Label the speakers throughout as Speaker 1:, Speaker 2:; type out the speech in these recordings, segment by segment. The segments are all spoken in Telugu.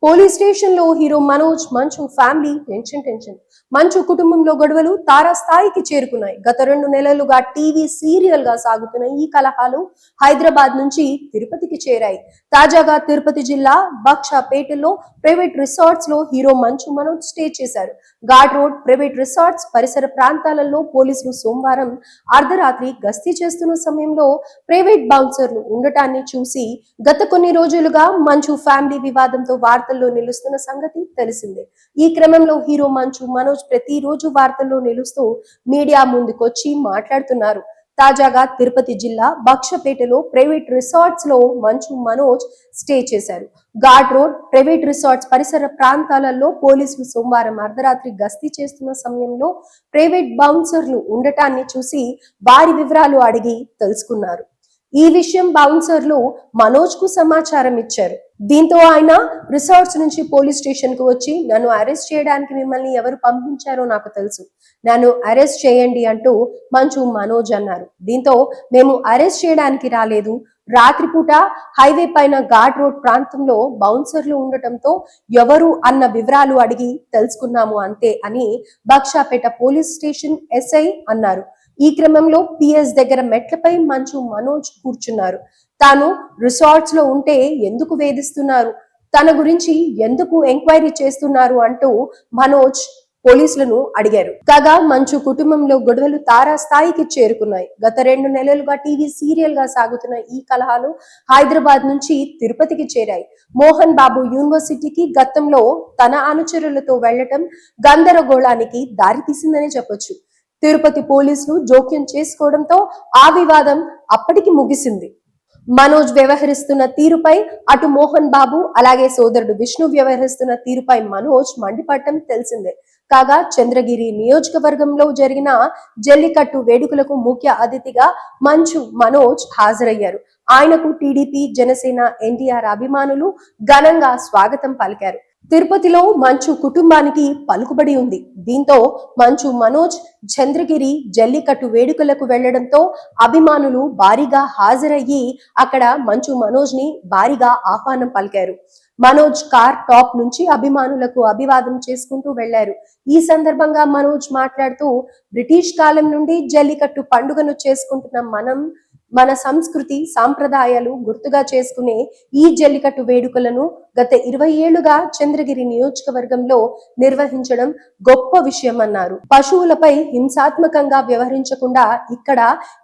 Speaker 1: పోలీస్ స్టేషన్ లో హీరో మనోజ్ మంచు ఫ్యామిలీ టెన్షన్. మంచు కుటుంబంలో గొడవలు తారాస్థాయికి చేరుకున్నాయి. గత 2 నెలలుగా టీవీ సీరియల్ గా సాగుతున్న ఈ కలహాలు హైదరాబాద్ నుంచి తిరుపతికి చేరాయి. తాజాగా తిరుపతి జిల్లా బక్షాపేటలో ప్రైవేట్ రిసార్ట్స్ లో హీరో మంచు మనోజ్ స్టే చేశారు. ఘాట్ రోడ్ ప్రైవేట్ రిసార్ట్స్ పరిసర ప్రాంతాలలో పోలీసులు సోమవారం అర్ధరాత్రి గస్తీ చేస్తున్న సమయంలో ప్రైవేట్ బౌన్సర్లు ఉండటాన్ని చూసి గత కొన్ని రోజులుగా మంచు ఫ్యామిలీ వివాదంతో వార్తల్లో నిలుస్తున్న సంగతి తెలిసిందే. ఈ క్రమంలో హీరో మంచు మనోజ్ ప్రతిరోజు వార్తల్లో నిలుస్తూ మీడియా ముందుకొచ్చి మాట్లాడుతున్నారు. తాజాగా తిరుపతి జిల్లా బక్షపేటలో ప్రైవేట్ రిసార్ట్స్ లో మంచు మనోజ్ స్టే చేశారు. ఘాట్ రోడ్ ప్రైవేట్ రిసార్ట్స్ పరిసర ప్రాంతాలలో పోలీసులు సోమవారం అర్ధరాత్రి గస్తీ చేస్తున్న సమయంలో ప్రైవేట్ బౌన్సర్లు ఉండటాన్ని చూసి వారి వివరాలు అడిగి తెలుసుకున్నారు. ఈ విషయం బౌన్సర్లు మనోజ్ కు సమాచారం ఇచ్చారు. దీంతో ఆయన రిసార్ట్స్ నుంచి పోలీస్ స్టేషన్ కు వచ్చి నన్ను అరెస్ట్ చేయడానికి మిమ్మల్ని ఎవరు పంపించారో నాకు తెలుసు, నన్ను అరెస్ట్ చేయండి అంటూ మంచు మనోజ్ అన్నారు. దీంతో మేము అరెస్ట్ చేయడానికి రాలేదు, రాత్రిపూట హైవే పైన ఘాట్ రోడ్ ప్రాంతంలో బౌన్సర్లు ఉండటంతో ఎవరు అన్న వివరాలు అడిగి తెలుసుకున్నాము అంతే అని బక్షాపేట పోలీస్ స్టేషన్ ఎస్ఐ అన్నారు. ఈ క్రమంలో పిఎస్ దగ్గర మెట్లపై మంచు మనోజ్ కూర్చున్నారు. తాను రిసార్ట్స్ లో ఉంటే ఎందుకు వేధిస్తున్నారు, తన గురించి ఎందుకు ఎంక్వైరీ చేస్తున్నారు అంటూ మనోజ్ పోలీసులను అడిగారు. కాగా మంచు కుటుంబంలో గొడవలు తారాస్థాయికి చేరుకున్నాయి. గత 2 నెలలుగా టీవీ సీరియల్ గా సాగుతున్న ఈ కలహాలు హైదరాబాద్ నుంచి తిరుపతికి చేరాయి. మోహన్ బాబు యూనివర్సిటీకి గతంలో తన అనుచరులతో వెళ్లటం గందరగోళానికి దారితీసిందనే చెప్పొచ్చు. తిరుపతి పోలీసులు జోక్యం చేసుకోవడంతో ఆ వివాదం అప్పటికి ముగిసింది. మనోజ్ వ్యవహరిస్తున్న తీరుపై అటు మోహన్ బాబు అలాగే సోదరుడు విష్ణు వ్యవహరిస్తున్న తీరుపై మనోజ్ మండిపడటం తెలిసిందే. కాగా చంద్రగిరి నియోజకవర్గంలో జరిగిన జల్లికట్టు వేడుకలకు ముఖ్య అతిథిగా మంచు మనోజ్ హాజరయ్యారు. ఆయనకు టీడీపీ, జనసేన, ఎన్టీఆర్ అభిమానులు ఘనంగా స్వాగతం పలికారు. తిరుపతిలో మంచు కుటుంబానికి పలుకుబడి ఉంది. దీంతో మంచు మనోజ్ చంద్రగిరి జల్లికట్టు వేడుకలకు వెళ్లడంతో అభిమానులు భారీగా హాజరయ్యి అక్కడ మంచు మనోజ్ ని భారీగా ఆహ్వానం పలికారు. మనోజ్ కార్ టాప్ నుంచి అభిమానులకు అభివాదం చేసుకుంటూ వెళ్లారు. ఈ సందర్భంగా మనోజ్ మాట్లాడుతూ బ్రిటిష్ కాలం నుండి జల్లికట్టు పండుగను చేసుకుంటున్న మన సంస్కృతి సాంప్రదాయాలు గుర్తుగా చేసుకునే ఈ జల్లికట్టు వేడుకలను గత 20 ఏళ్లుగా చంద్రగిరి నియోజకవర్గంలో నిర్వహించడం గొప్ప విషయం అన్నారు. పశువులపై హింసాత్మకంగా వ్యవహరించకుండా ఇక్కడ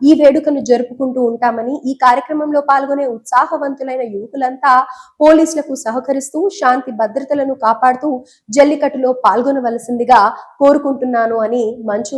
Speaker 1: ఈ వేడుకను జరుపుకుంటూ ఉంటామని, ఈ కార్యక్రమంలో పాల్గొనే ఉత్సాహవంతులైన యువకులంతా పోలీసులకు సహకరిస్తూ శాంతి భద్రతలను కాపాడుతూ జల్లికట్టులో పాల్గొనవలసిందిగా కోరుకుంటున్నాను అని మంచు